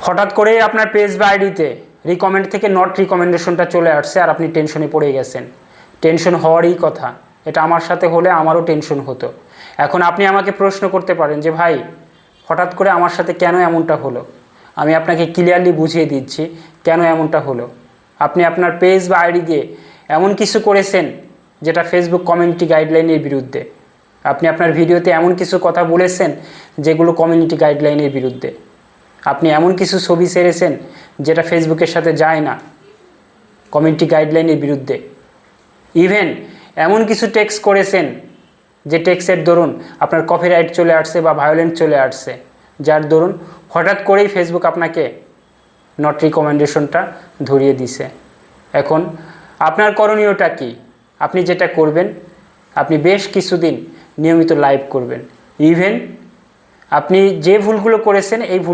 হঠাৎ করেই আপনার পেজ বা আইডিতে রিকমেন্ড থেকে নট রিকমেন্ডেশনটা চলে আসছে আর আপনি টেনশনে পড়ে গেছেন। টেনশন হওয়ারই কথা, এটা আমার সাথে হলে আমারও টেনশন হতো। এখন আপনি আমাকে প্রশ্ন করতে পারেন যে ভাই হঠাৎ করে আমার সাথে কেন এমনটা হলো। আমি আপনাকে ক্লিয়ারলি বুঝিয়ে দিচ্ছি কেন এমনটা হলো। আপনি আপনার পেজ বা আইডি দিয়ে এমন কিছু করেছেন যেটা ফেসবুক কমিউনিটি গাইডলাইনের বিরুদ্ধে। আপনি আপনার ভিডিওতে এমন কিছু কথা বলেছেন যেগুলো কমিউনিটি গাইডলাইনের বিরুদ্ধে। আপনি এমন কিছু ছবি ছেড়েছেন যেটা ফেসবুকের সাথে যায় না, কমিউনিটি গাইডলাইনের বিরুদ্ধে। ইভেন এমন কিছু টেক্সট করেছেন যে টেক্সটের দরুন আপনার কপিরাইট চলে আসছে বা ভায়োলেন্ট চলে আসছে, যার দরুন হঠাৎ করেই ফেসবুক আপনাকে নট রিকমেন্ডেশনটা ধরিয়ে দিছে। এখন আপনার করণীয়টা কি? আপনি যেটা করবেন, আপনি বেশ কিছুদিন নিয়মিত লাইভ করবেন। ইভেন আপনি যে ভুলগুলো করেছেন এই